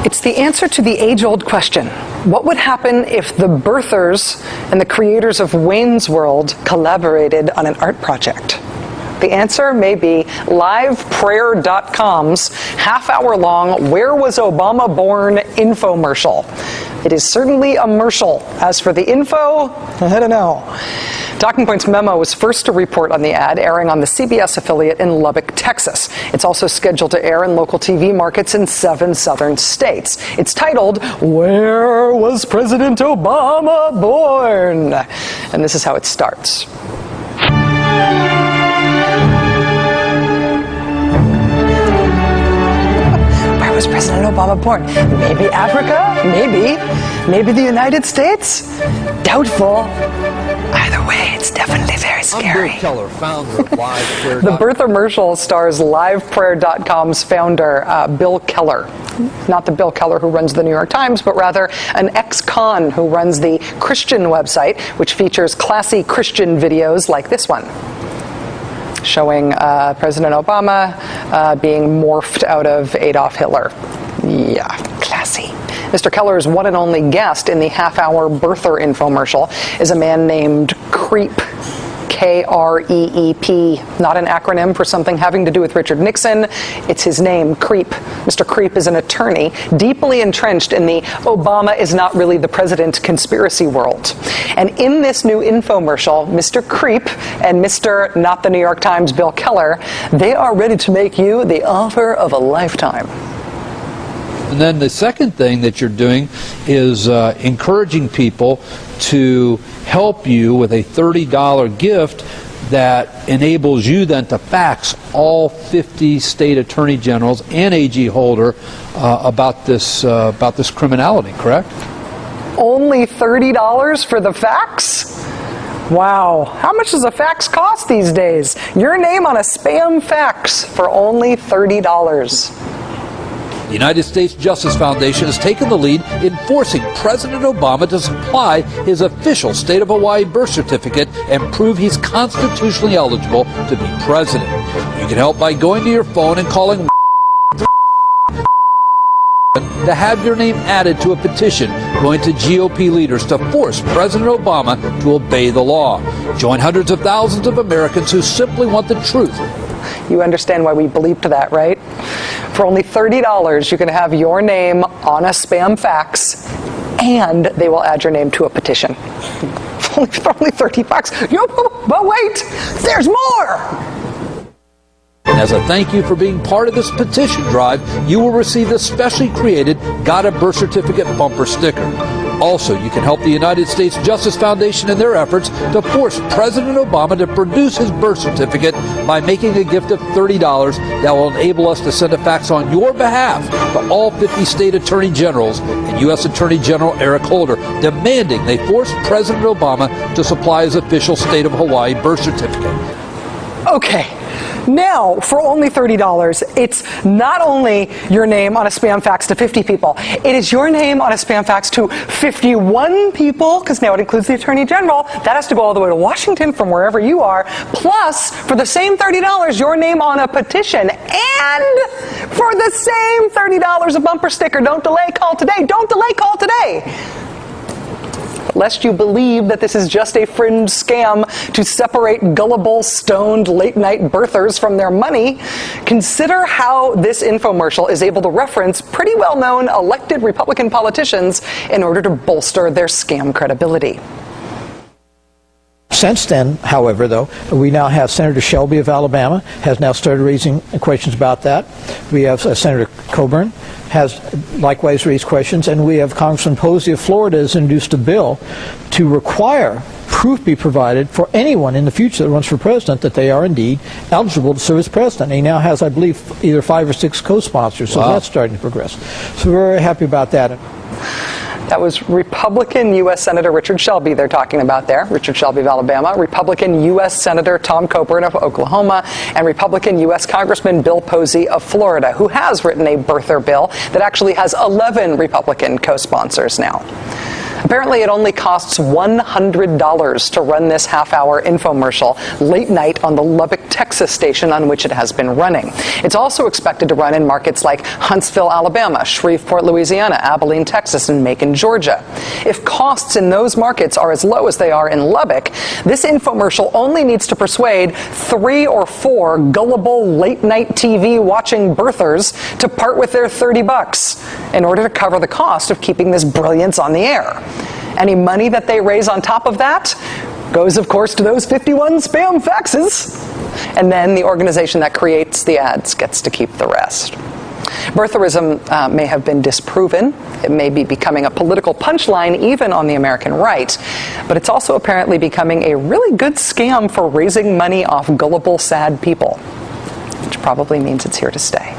It's the answer to the age-old question. What would happen if the birthers and the creators of Wayne's World collaborated on an art project? The answer may be liveprayer.com's half-hour-long Where Was Obama Born infomercial. It is certainly a mercial. As for the info, I don't know. Talking Point's Memo was first to report on the ad, airing on the CBS affiliate in Lubbock, Texas. It's also scheduled to air in local TV markets in 7 southern states. It's titled, Where Was President Obama Born? And this is how it starts. Where was President Obama born? Maybe Africa? Maybe the United States? Doubtful. Either way, it's definitely very scary. I'm Bill Keller, founder of LivePrayer. The birthermercial stars LivePrayer.com's founder, Bill Keller. Not the Bill Keller who runs the New York Times, but rather an ex-con who runs the Christian website, which features classy Christian videos like this one, showing President Obama being morphed out of Adolf Hitler. Yeah, classy. Mr. Keller's one and only guest in the half-hour birther infomercial is a man named Creep. K-R-E-E-P, not an acronym for something having to do with Richard Nixon. It's his name, Creep. Mr. Creep is an attorney deeply entrenched in the Obama is not really the president conspiracy world. And in this new infomercial, Mr. Creep and Mr. Not the New York Times Bill Keller, they are ready to make you the offer of a lifetime. And then the second thing that you're doing is encouraging people to help you with a $30 gift that enables you then to fax all 50 state attorney generals and AG Holder about this criminality, correct? Only $30 for the fax? Wow. How much does a fax cost these days? Your name on a spam fax for only $30. The United States Justice Foundation has taken the lead in forcing President Obama to supply his official state of Hawaii birth certificate and prove he's constitutionally eligible to be president. You can help by going to your phone and calling to have your name added to a petition going to GOP leaders to force President Obama to obey the law. Join hundreds of thousands of Americans who simply want the truth. You understand why we bleeped that, right? For only $30, you can have your name on a spam fax, and they will add your name to a petition. For only $30. But wait, there's more! As a thank you for being part of this petition drive, you will receive the specially created Got a Birth Certificate bumper sticker. Also, you can help the United States Justice Foundation in their efforts to force President Obama to produce his birth certificate by making a gift of $30 that will enable us to send a fax on your behalf to all 50 state attorney generals and U.S. Attorney General Eric Holder, demanding they force President Obama to supply his official state of Hawaii birth certificate. Okay. Now, for only $30, it's not only your name on a spam fax to 50 people, it is your name on a spam fax to 51 people, because now it includes the Attorney General. That has to go all the way to Washington from wherever you are. Plus, for the same $30, your name on a petition. And for the same $30, a bumper sticker. Don't delay, call today. Don't delay, call today. Lest you believe that this is just a fringe scam to separate gullible, stoned, late-night birthers from their money, consider how this infomercial is able to reference pretty well-known elected Republican politicians in order to bolster their scam credibility. Since then, however, though, we now have Senator Shelby of Alabama has now started raising questions about that. We have Senator Coburn has likewise raised questions, and we have Congressman Posey of Florida has introduced a bill to require proof be provided for anyone in the future that runs for president that they are indeed eligible to serve as president. And he now has, I believe, either 5 or 6 co-sponsors, so that's starting to progress. So we're very happy about that. That was Republican U.S. Senator Richard Shelby they're talking about there, Richard Shelby of Alabama, Republican U.S. Senator Tom Coburn of Oklahoma, and Republican U.S. Congressman Bill Posey of Florida, who has written a birther bill that actually has 11 Republican co-sponsors now. Apparently, it only costs $100 to run this half-hour infomercial late night on the Lubbock, Texas station on which it has been running. It's also expected to run in markets like Huntsville, Alabama, Shreveport, Louisiana, Abilene, Texas, and Macon, Georgia. If costs in those markets are as low as they are in Lubbock, this infomercial only needs to persuade 3 or 4 gullible late-night TV watching birthers to part with their $30 in order to cover the cost of keeping this brilliance on the air. Any money that they raise on top of that goes, of course, to those 51 spam faxes. And then the organization that creates the ads gets to keep the rest. Birtherism may have been disproven. It may be becoming a political punchline even on the American right. But it's also apparently becoming a really good scam for raising money off gullible, sad people, which probably means it's here to stay.